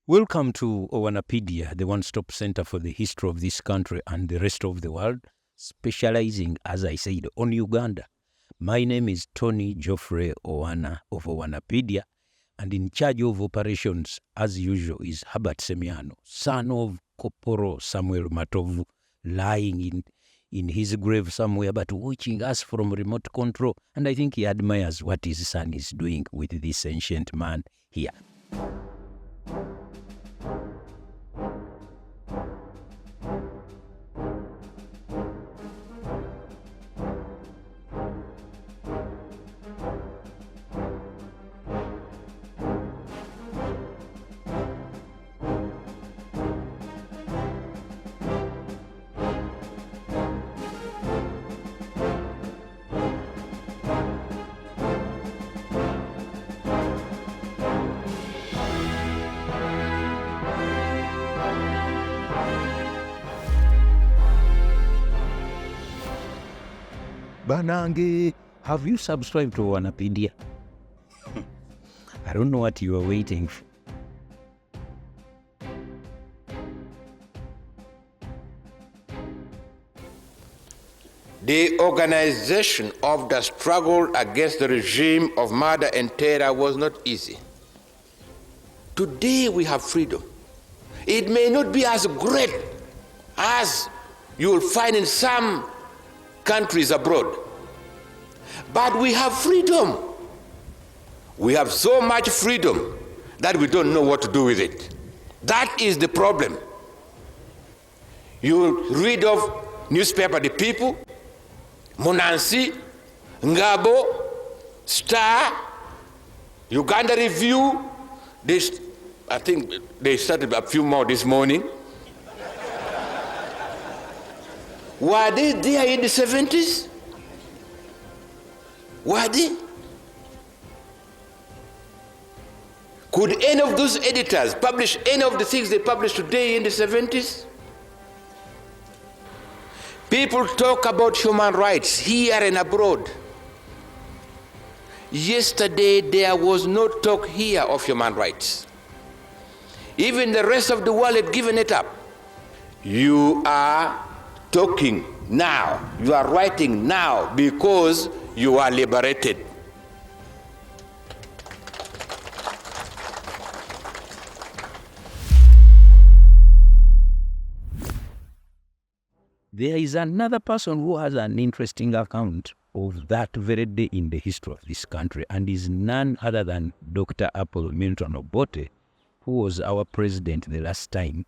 Welcome to Owanapaedia, the one-stop center for the history of this country and the rest of the world, specializing, as I said, on Uganda. My name is Tony Geoffrey Owana of Owanapaedia, and in charge of operations, as usual, is Herbert Semiano, son of Koporo Samuel Matovu, lying in his grave somewhere, but watching us from remote control. And I think he admires what his son is doing with this ancient man here. Banange, have you subscribed to Owanapaedia? I don't know what you are waiting for. The organization of the struggle against the regime of murder and terror was not easy. Today we have freedom. It may not be as great as you will find in some countries abroad, but we have freedom. We have so much freedom that we don't know what to do with it. That is the problem. You read of newspaper The People, Monansi, Ngabo, Star, Uganda Review. I think they started a few more this morning. Were they there in the 70s? Were they? Could any of those editors publish any of the things they publish today in the 70s? People talk about human rights here and abroad. Yesterday there was no talk here of human rights. Even the rest of the world had given it up. You are talking now, you are writing now because you are liberated. There is another person who has an interesting account of that very day in the history of this country, and is none other than Dr. Milton Obote, who was our president the last time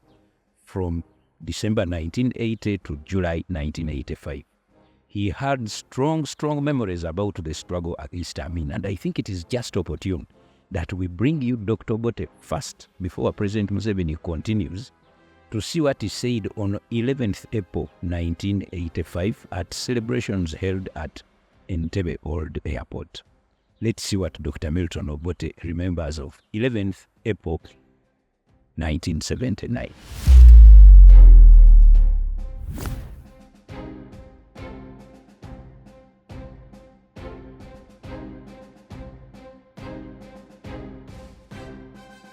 from December 1980 to July 1985. He had strong memories about the struggle against Amin, and I think it is just opportune that we bring you Dr. Obote first before President Museveni continues, to see what he said on 11th April 1985 at celebrations held at Entebbe Old Airport. Let's see what Dr. Milton Obote remembers of 11th April 1979.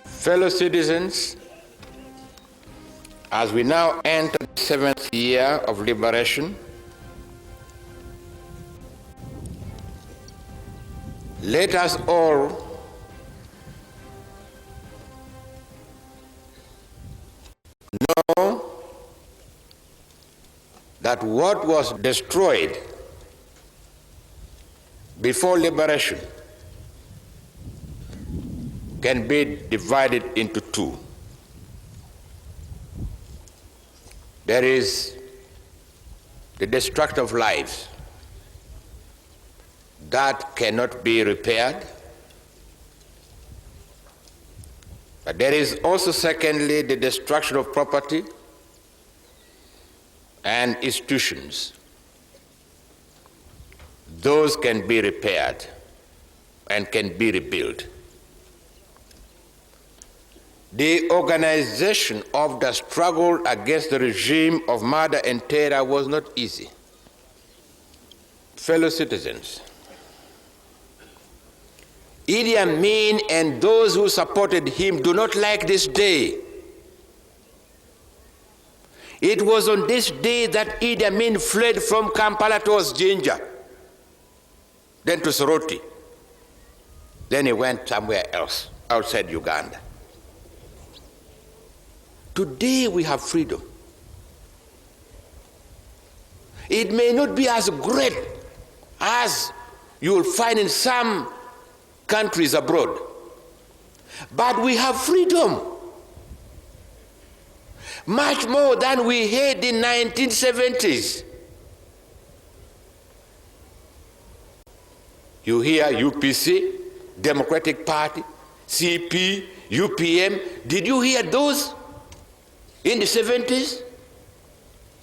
Fellow citizens, as we now enter the 7th year of liberation, let us all know that what was destroyed before liberation can be divided into two. There is the destruction of lives that cannot be repaired. But there is also, secondly, the destruction of property and institutions. Those can be repaired and can be rebuilt. The organization of the struggle against the regime of murder and terror was not easy. Fellow citizens, Idi Amin and those who supported him do not like this day. It was on this day that Idi Amin fled from Kampala towards Jinja, then to Soroti. Then he went somewhere else, outside Uganda. Today we have freedom. It may not be as great as you will find in some countries abroad, but we have freedom. Much more than we had in 1970s. You hear UPC, Democratic Party, CP, UPM. Did you hear those in the 70s?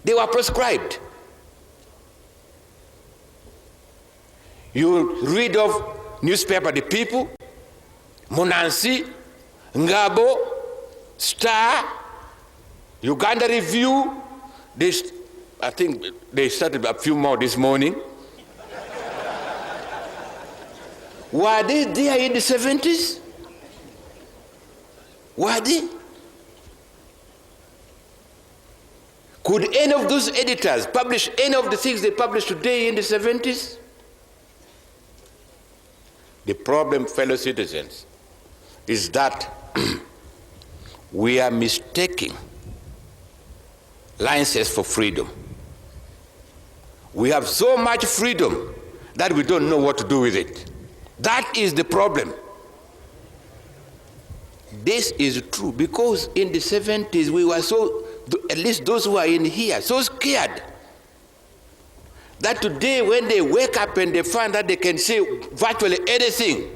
They were proscribed. You read of newspaper The People, Monansi, Ngabo, Star, Uganda Review. I think they started a few more this morning. Were they there in the 70s? Were they? Could any of those editors publish any of the things they publish today in the 70s? The problem, fellow citizens, is that we are mistaking license for freedom. We have so much freedom that we don't know what to do with it. That is the problem. This is true because in the 70s we were so, at least those who are in here, so scared that today when they wake up and they find that they can say virtually anything,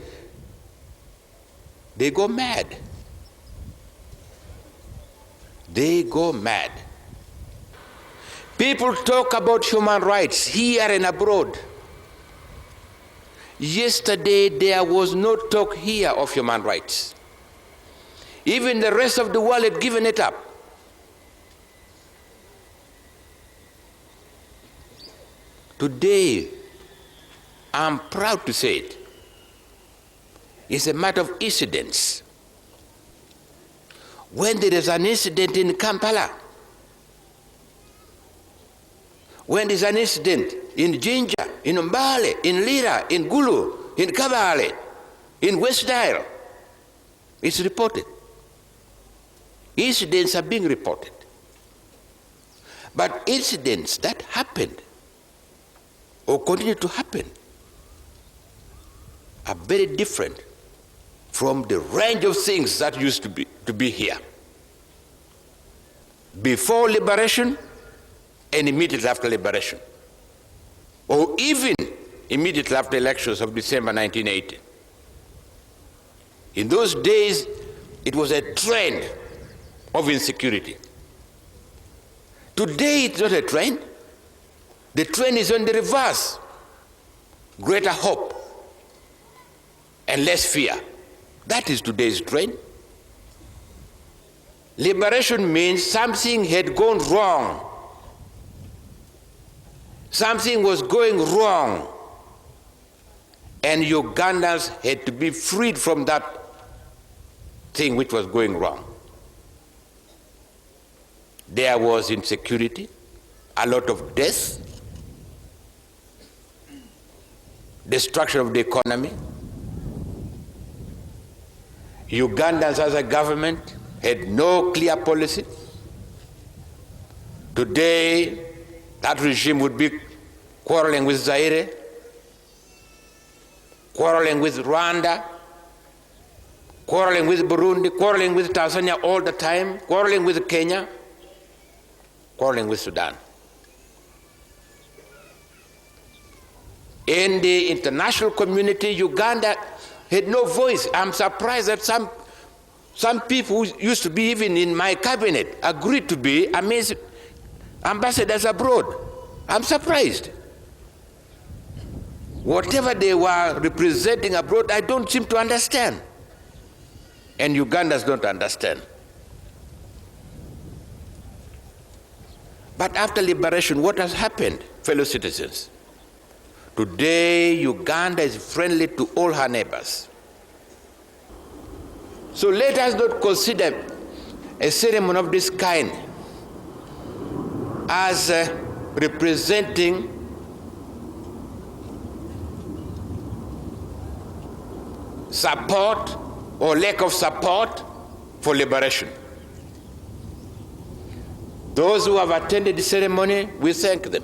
they go mad. They go mad. People talk about human rights here and abroad. Yesterday there was no talk here of human rights. Even the rest of the world had given it up. Today, I'm proud to say it, it's a matter of incidents. When there is an incident in Kampala, when there's an incident in Jinja, in Mbale, in Lira, in Gulu, in Kabale, in West Nile, it's reported. Incidents are being reported. But incidents that happened or continue to happen are very different from the range of things that used to be here. Before liberation and immediately after liberation, or even immediately after elections of December 1980. In those days, it was a trend of insecurity. Today, it's not a trend. The trend is on the reverse. Greater hope and less fear. That is today's trend. Liberation means something had gone wrong. Something was going wrong, and Ugandans had to be freed from that thing which was going wrong. There was insecurity, a lot of death, destruction of the economy. Ugandans as a government had no clear policy. Today, that regime would be quarreling with Zaire, quarreling with Rwanda, quarreling with Burundi, quarreling with Tanzania all the time, quarreling with Kenya, quarreling with Sudan. In the international community, Uganda had no voice. I'm surprised that some people who used to be even in my cabinet agreed to be ambassadors abroad. I'm surprised. Whatever they were representing abroad, I don't seem to understand. And Ugandans don't understand. But after liberation, what has happened, fellow citizens? Today, Uganda is friendly to all her neighbors. So let us not consider a ceremony of this kind as representing support or lack of support for liberation. Those who have attended the ceremony, we thank them.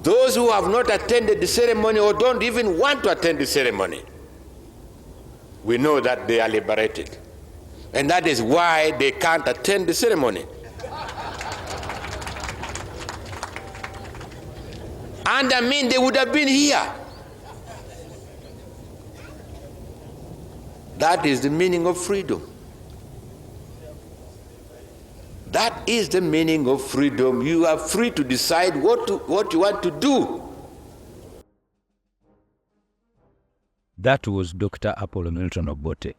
Those who have not attended the ceremony or don't even want to attend the ceremony, we know that they are liberated. And that is why they can't attend the ceremony. And I mean, they would have been here. That is the meaning of freedom. That is the meaning of freedom. You are free to decide what you want to do. That was Dr. Milton Obote,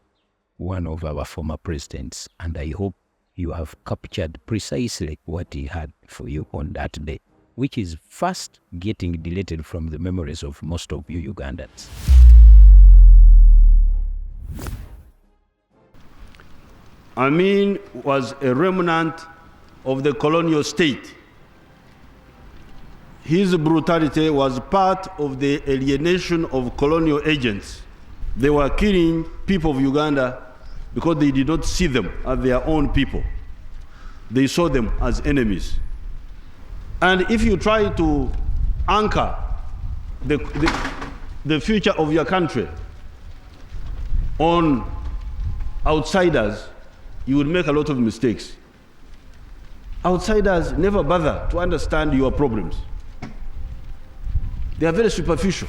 one of our former presidents, and I hope you have captured precisely what he had for you on that day, which is fast getting deleted from the memories of most of you Ugandans. Amin was a remnant of the colonial state. His brutality was part of the alienation of colonial agents. They were killing people of Uganda because they did not see them as their own people. They saw them as enemies. And if you try to anchor the future of your country on outsiders, you will make a lot of mistakes. Outsiders never bother to understand your problems. They are very superficial.